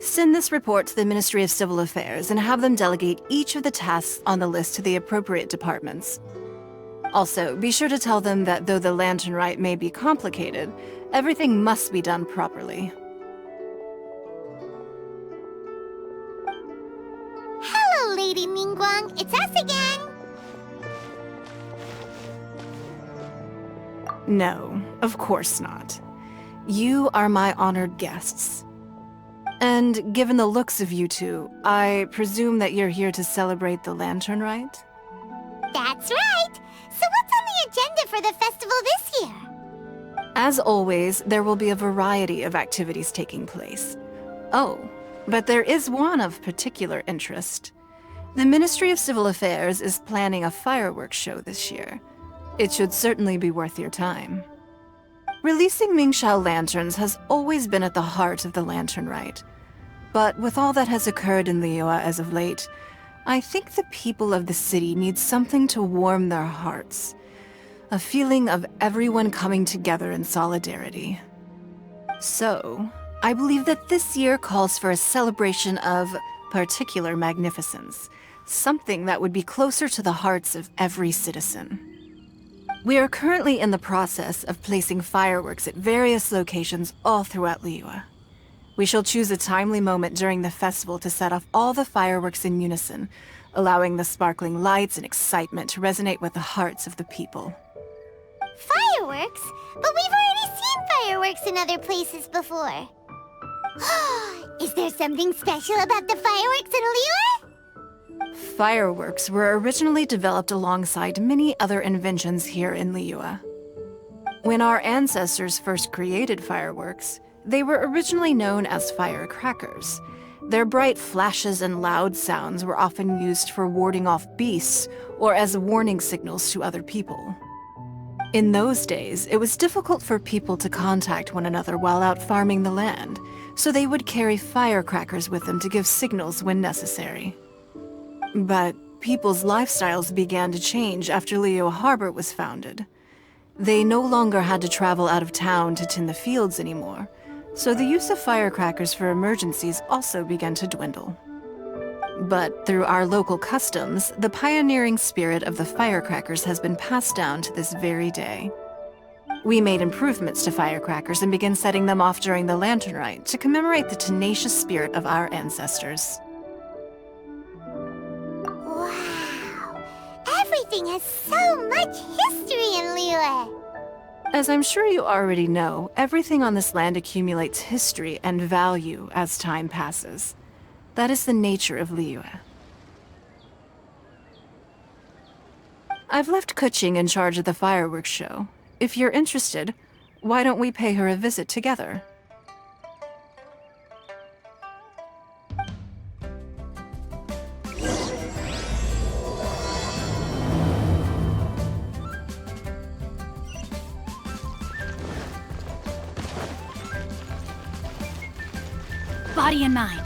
Send this report to the Ministry of Civil Affairs and have them delegate each of the tasks on the list to the appropriate departments. Also, be sure to tell them that though the lantern rite may be complicated, everything must be done properly. Hello, Lady Ningguang. It's us again. No, of course not. You are my honored guests. And given the looks of you two, I presume that you're here to celebrate the lantern rite? That's right. So what's on the agenda for the festival this year? As always, there will be a variety of activities taking place. Oh, but there is one of particular interest. The Ministry of Civil Affairs is planning a fireworks show this year. It should certainly be worth your time. Releasing Mingxiao lanterns has always been at the heart of the lantern rite. But with all that has occurred in Liyue as of late, I think the people of the city need something to warm their hearts. A feeling of everyone coming together in solidarity. So, I believe that this year calls for a celebration of particular magnificence. Something that would be closer to the hearts of every citizen. We are currently in the process of placing fireworks at various locations all throughout Liyue. We shall choose a timely moment during the festival to set off all the fireworks in unison, allowing the sparkling lights and excitement to resonate with the hearts of the people. Fireworks? But we've already seen fireworks in other places before. Is there something special about the fireworks in Liyue? Fireworks were originally developed alongside many other inventions here in Liyue. When our ancestors first created fireworks, they were originally known as firecrackers. Their bright flashes and loud sounds were often used for warding off beasts or as warning signals to other people. In those days, it was difficult for people to contact one another while out farming the land, so they would carry firecrackers with them to give signals when necessary. But people's lifestyles began to change after Liyue Harbor was founded. They no longer had to travel out of town to tend the fields anymore, so the use of firecrackers for emergencies also began to dwindle. But through our local customs, the pioneering spirit of the firecrackers has been passed down to this very day. We made improvements to firecrackers and began setting them off during the lantern rite to commemorate the tenacious spirit of our ancestors. Wow! Everything has so much history in Liyue! As I'm sure you already know, everything on this land accumulates history and value as time passes. That is the nature of Liyue. I've left Kuching in charge of the fireworks show. If you're interested, why don't we pay her a visit together? Body and mind.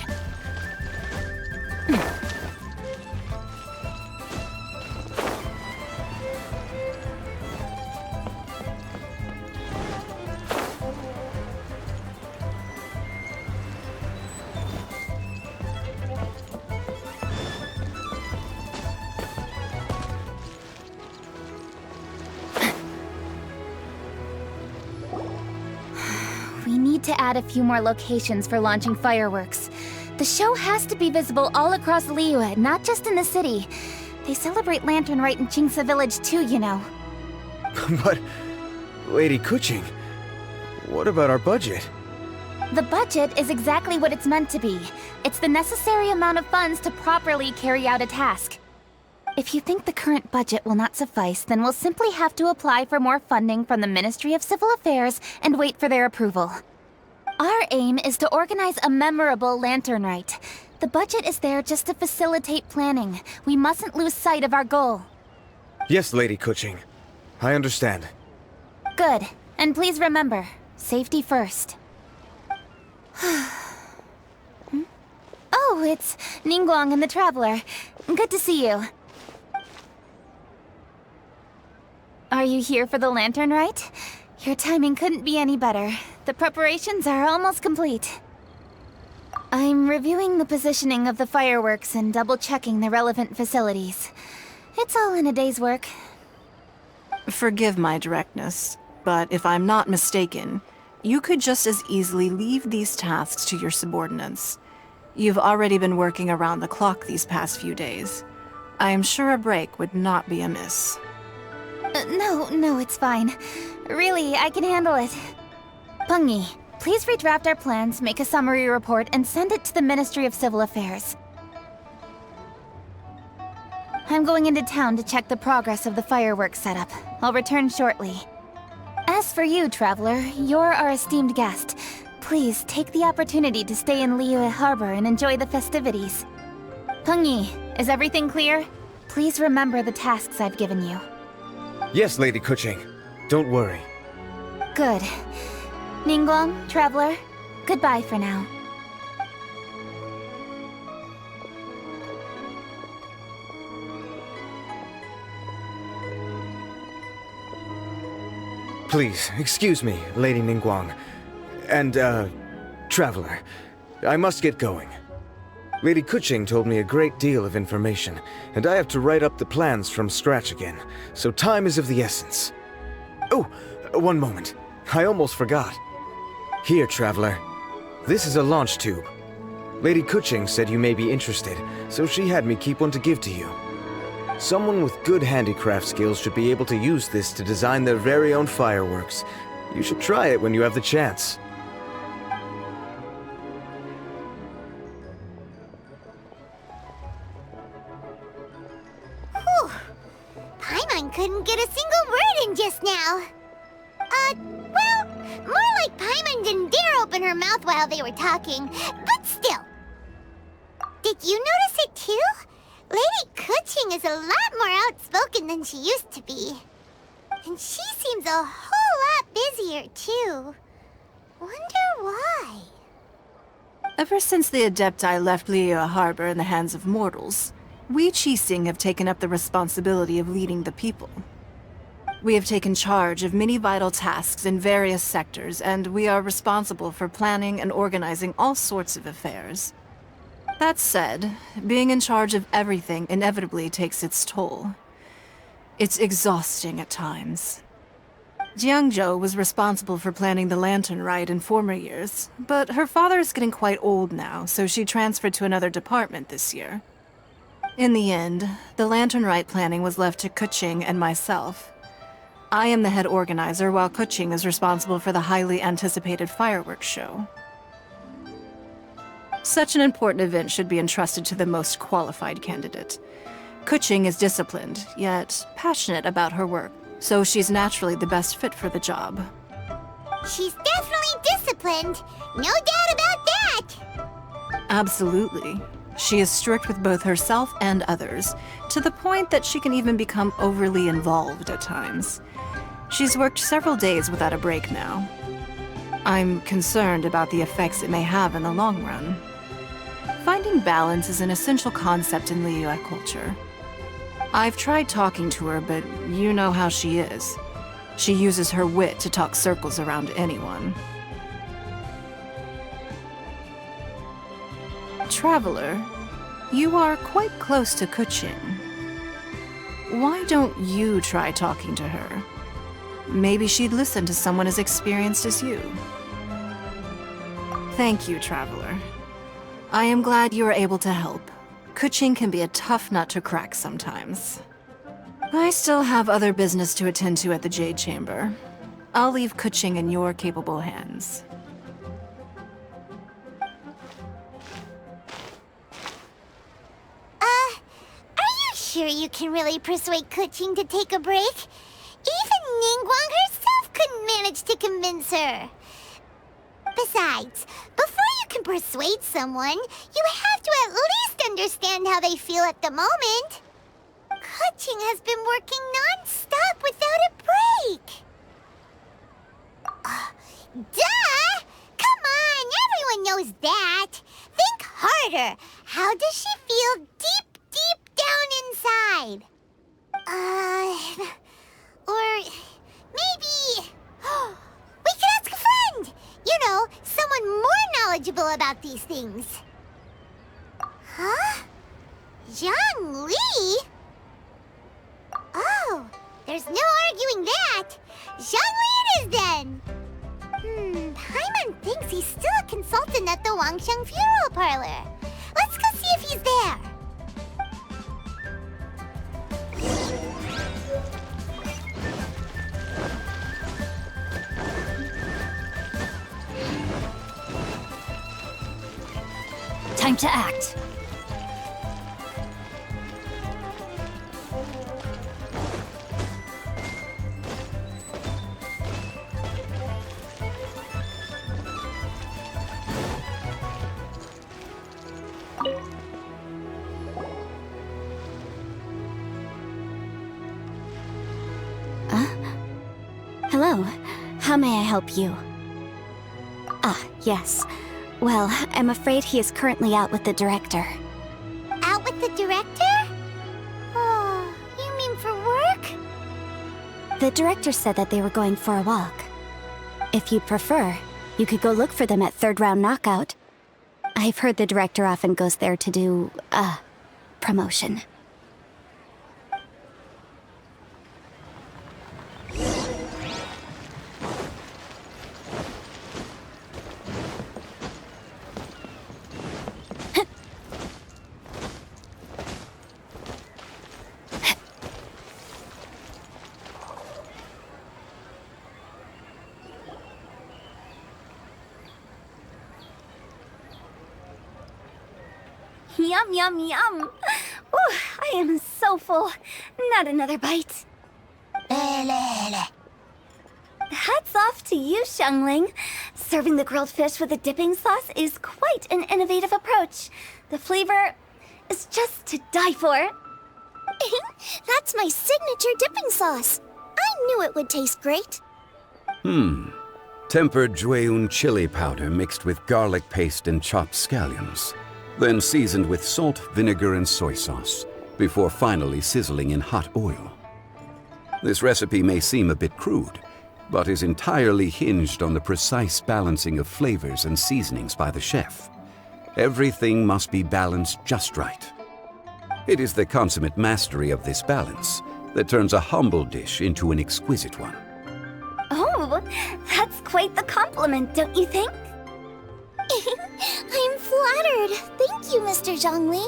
We need to add a few more locations for launching fireworks. The show has to be visible all across Liyue, not just in the city. They celebrate Lantern Rite in Qingce Village too, you know. But, Lady Kuching, what about our budget? The budget is exactly what it's meant to be. It's the necessary amount of funds to properly carry out a task. If you think the current budget will not suffice, then we'll simply have to apply for more funding from the Ministry of Civil Affairs and wait for their approval. Our aim is to organize a memorable lantern rite. The budget is there just to facilitate planning. We mustn't lose sight of our goal. Yes, Lady Kuching. I understand. Good. And please remember, safety first. Oh, it's Ningguang and the Traveler. Good to see you. Are you here for the lantern rite? Your timing couldn't be any better. The preparations are almost complete. I'm reviewing the positioning of the fireworks and double-checking the relevant facilities. It's all in a day's work. Forgive my directness, but if I'm not mistaken, you could just as easily leave these tasks to your subordinates. You've already been working around the clock these past few days. I am sure a break would not be amiss. No, it's fine. Really, I can handle it. Pungi, please redraft our plans, make a summary report, and send it to the Ministry of Civil Affairs. I'm going into town to check the progress of the fireworks setup. I'll return shortly. As for you, Traveler, you're our esteemed guest. Please take the opportunity to stay in Liyue Harbor and enjoy the festivities. Pungi, is everything clear? Please remember the tasks I've given you. Yes, Lady Kuching. Don't worry. Good. Ningguang, Traveler, goodbye for now. Please, excuse me, Lady Ningguang. And, Traveler. I must get going. Lady Kuching told me a great deal of information, and I have to write up the plans from scratch again, so time is of the essence. Oh, one moment. I almost forgot. Here, Traveler. This is a launch tube. Lady Kuching said you may be interested, so she had me keep one to give to you. Someone with good handicraft skills should be able to use this to design their very own fireworks. You should try it when you have the chance. Whew. Paimon couldn't get a single word in just now. Well, more like Paimon didn't dare open her mouth while they were talking, but still. Did you notice it too? Lady Kuching is a lot more outspoken than she used to be. And she seems a whole lot busier too. Wonder why? Ever since the Adepti left Liyue Harbor in the hands of mortals, we Qixing have taken up the responsibility of leading the people. We have taken charge of many vital tasks in various sectors, and we are responsible for planning and organizing all sorts of affairs. That said, being in charge of everything inevitably takes its toll. It's exhausting at times. Jiangzhou was responsible for planning the Lantern Rite in former years, but her father is getting quite old now, so she transferred to another department this year. In the end, the Lantern Rite planning was left to Kuching and myself. I am the head organizer, while Kuching is responsible for the highly anticipated fireworks show. Such an important event should be entrusted to the most qualified candidate. Kuching is disciplined, yet passionate about her work, so she's naturally the best fit for the job. She's definitely disciplined. No doubt about that. Absolutely. She is strict with both herself and others, to the point that she can even become overly involved at times. She's worked several days without a break now. I'm concerned about the effects it may have in the long run. Finding balance is an essential concept in Liyue culture. I've tried talking to her, but you know how she is. She uses her wit to talk circles around anyone. Traveler, you are quite close to Kuching. Why don't you try talking to her? Maybe she'd listen to someone as experienced as you. Thank you, Traveler. I am glad you are able to help. Kuching can be a tough nut to crack sometimes. I still have other business to attend to at the Jade Chamber. I'll leave Kuching in your capable hands. Are you sure you can really persuade Kuching to take a break? Even Ningguang herself couldn't manage to convince her. Besides, before you can persuade someone, you have to at least understand how they feel at the moment. Kuching has been working non-stop without a break. Duh! Come on, everyone knows that. Think harder. How does she feel deep, deep down inside? Or maybe... we could ask a friend! You You know, someone more knowledgeable about these things. Huh? Zhongli? Oh, there's no arguing that. Zhongli it is then. Paimon thinks he's still a consultant at the Wangsheng Funeral Parlor. Let's go see if he's there. Time to act. Hello. How may I help you? Ah, yes. Well, I'm afraid he is currently out with the director. Out with the director? Oh, you mean for work? The director said that they were going for a walk. If you'd prefer, you could go look for them at Third Round Knockout. I've heard the director often goes there to do, promotion. Yum, yum, yum. Ooh, I am so full. Not another bite. Hats off to you, Xiangling. Serving the grilled fish with a dipping sauce is quite an innovative approach. The flavor is just to die for. That's my signature dipping sauce. I knew it would taste great. Tempered Jueyun chili powder mixed with garlic paste and chopped scallions. Then seasoned with salt, vinegar, and soy sauce, before finally sizzling in hot oil. This recipe may seem a bit crude, but is entirely hinged on the precise balancing of flavors and seasonings by the chef. Everything must be balanced just right. It is the consummate mastery of this balance that turns a humble dish into an exquisite one. Oh, that's quite the compliment, don't you think? I'm flattered. Thank you, Mr. Zhongli.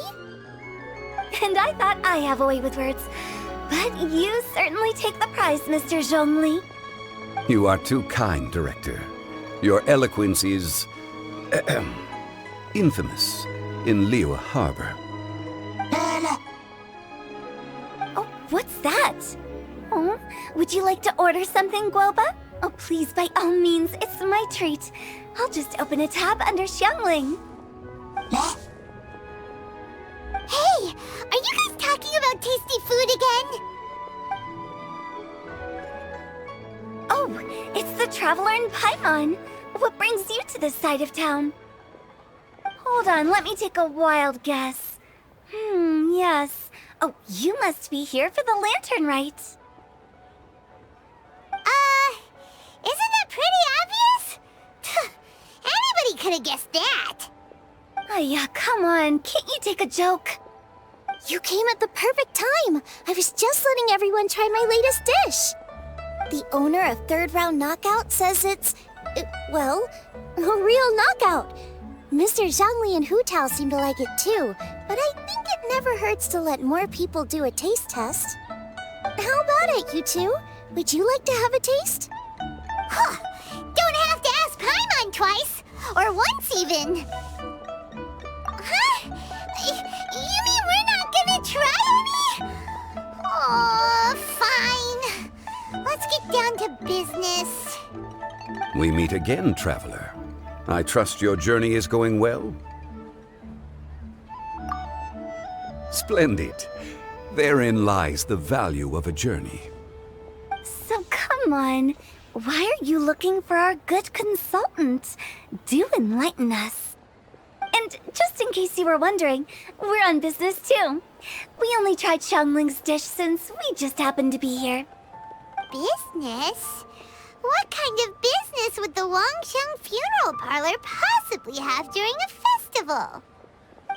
And I thought I have a way with words. But you certainly take the prize, Mr. Zhongli. You are too kind, Director. Your eloquence is infamous in Liyue Harbor. Oh, what's that? Oh, would you like to order something, Guoba? Oh, please, by all means, it's my treat. I'll just open a tab under Xiangling. Hey, are you guys talking about tasty food again? Oh, it's the Traveler in Paimon. What brings you to this side of town? Hold on, let me take a wild guess. Yes. Oh, you must be here for the lantern rite. Isn't that pretty obvious? Anybody could have guessed that. Oh yeah, come on, can't you take a joke? You came at the perfect time. I was just letting everyone try my latest dish. The owner of Third Round Knockout says it's, well, a real knockout. Mr. Zhongli and Hu Tao seem to like it too, but I think it never hurts to let more people do a taste test. How about it, you two? Would you like to have a taste? Huh. Don't have to ask Paimon twice, or once even. Huh? You mean we're not gonna try any? Oh, fine. Let's get down to business. We meet again, Traveler. I trust your journey is going well? Splendid. Therein lies the value of a journey. So come on, why are you looking for our good consultant? Do enlighten us. And just in case you were wondering, we're on business too. We only tried Xiangling's dish since we just happened to be here. Business? What kind of business would the Wangsheng Funeral Parlor possibly have during a festival?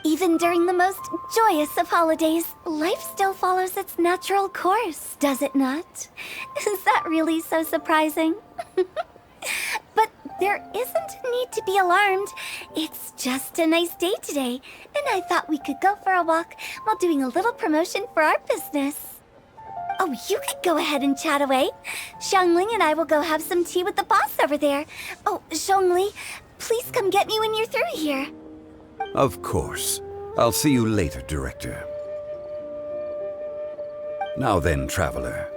Even during the most joyous of holidays, life still follows its natural course, does it not? Is that really so surprising? But there isn't a need to be alarmed. It's just a nice day today, and I thought we could go for a walk while doing a little promotion for our business. Oh, you could go ahead and chat away. Xiangling and I will go have some tea with the boss over there. Oh, Zhongli, please come get me when you're through here. Of course. I'll see you later, Director. Now then, Traveler,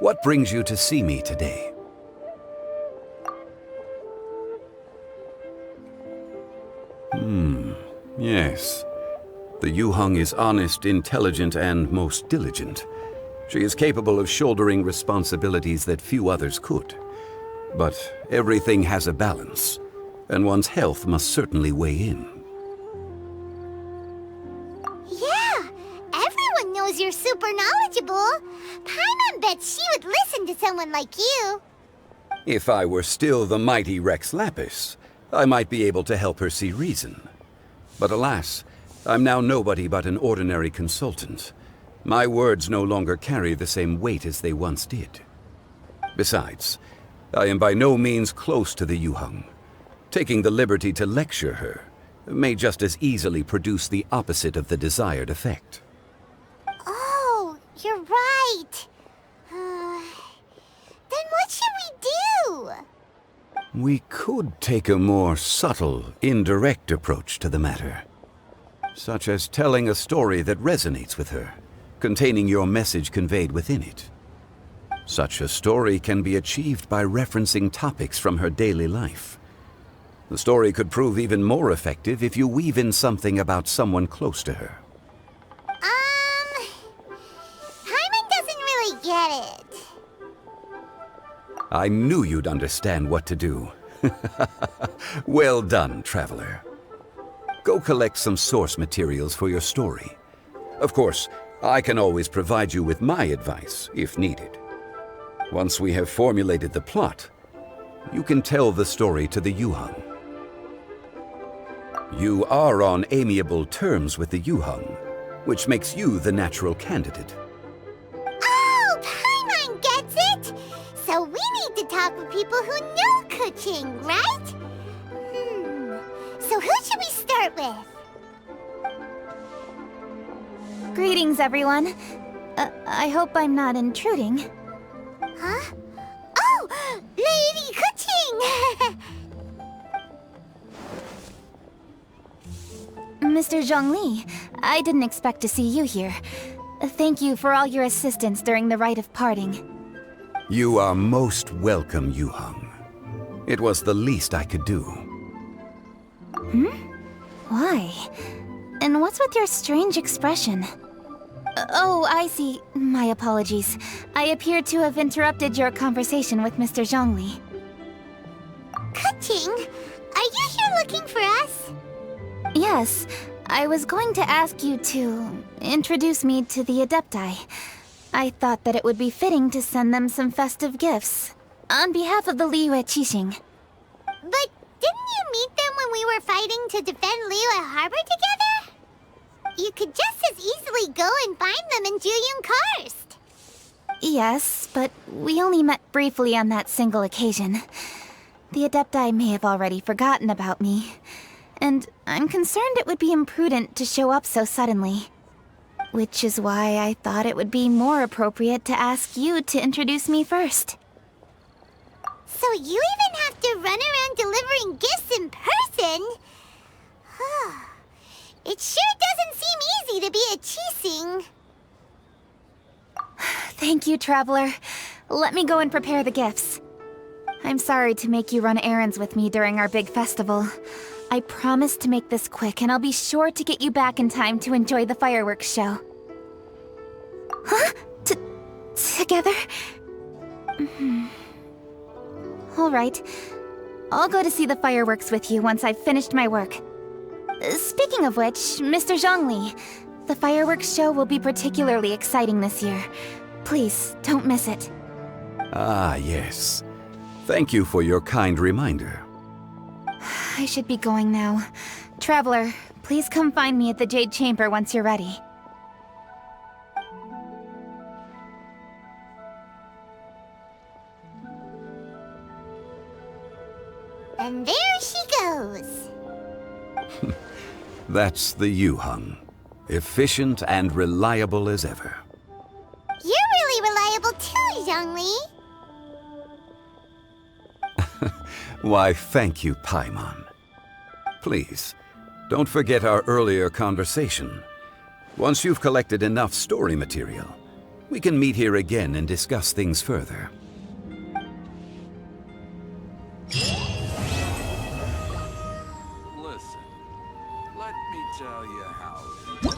what brings you to see me today? Yes. The Yuheng is honest, intelligent, and most diligent. She is capable of shouldering responsibilities that few others could. But everything has a balance, and one's health must certainly weigh in. Yeah, everyone knows you're super knowledgeable. Paimon bets she would listen to someone like you. If I were still the mighty Rex Lapis, I might be able to help her see reason. But alas, I'm now nobody but an ordinary consultant. My words no longer carry the same weight as they once did. Besides, I am by no means close to the Yuheng. Taking the liberty to lecture her may just as easily produce the opposite of the desired effect. Oh, you're right. Then what should we do? We could take a more subtle, indirect approach to the matter, such as telling a story that resonates with her, containing your message conveyed within it. Such a story can be achieved by referencing topics from her daily life. The story could prove even more effective if you weave in something about someone close to her. Paimon doesn't really get it. I knew you'd understand what to do. Well done, Traveler. Go collect some source materials for your story. Of course, I can always provide you with my advice, if needed. Once we have formulated the plot, you can tell the story to the Yuheng. You are on amiable terms with the Yuheng, which makes you the natural candidate. Oh, Paimon gets it! So we need to talk with people who know Kuching, right? So who should we start with? Greetings, everyone. I hope I'm not intruding. Huh? Oh, Lady Kuching! Mr. Zhongli, I didn't expect to see you here. Thank you for all your assistance during the rite of parting. You are most welcome, Yuheng. It was the least I could do. Why? And what's with your strange expression? Oh, I see. My apologies. I appear to have interrupted your conversation with Mr. Zhongli. Kuching, are you here looking for us? Yes, I was going to ask you to introduce me to the Adepti. I thought that it would be fitting to send them some festive gifts. On behalf of the Liyue Qixing. But didn't you meet them when we were fighting to defend Liyue Harbor together? You could just as easily go and find them in Juyun Karst. Yes, but we only met briefly on that single occasion. The Adepti may have already forgotten about me. And I'm concerned it would be imprudent to show up so suddenly. Which is why I thought it would be more appropriate to ask you to introduce me first. So you even have to run around delivering gifts in person? It sure doesn't seem easy to be a Qixing. Thank you, Traveler. Let me go and prepare the gifts. I'm sorry to make you run errands with me during our big festival. I promise to make this quick, and I'll be sure to get you back in time to enjoy the fireworks show. Huh? Together? All right. I'll go to see the fireworks with you once I've finished my work. Speaking of which, Mr. Zhongli, the fireworks show will be particularly exciting this year. Please, don't miss it. Ah, yes. Thank you for your kind reminder. I should be going now. Traveler, please come find me at the Jade Chamber once you're ready. And there she goes. That's the Yuhang. Efficient and reliable as ever. You're really reliable too, Zhongli. Why, thank you, Paimon. Please, don't forget our earlier conversation. Once you've collected enough story material, we can meet here again and discuss things further. Listen, let me tell you how it is.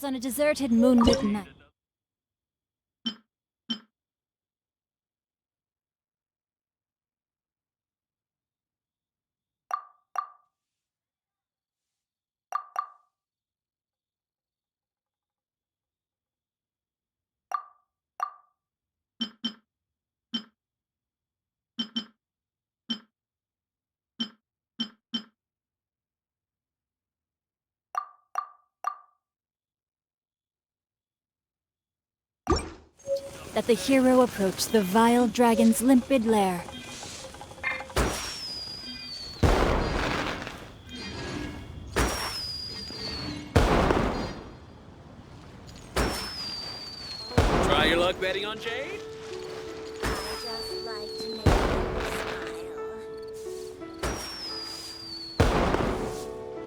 was on a deserted moonlit night. That the hero approached the vile dragon's limpid lair. Try your luck betting on Jade? I just like to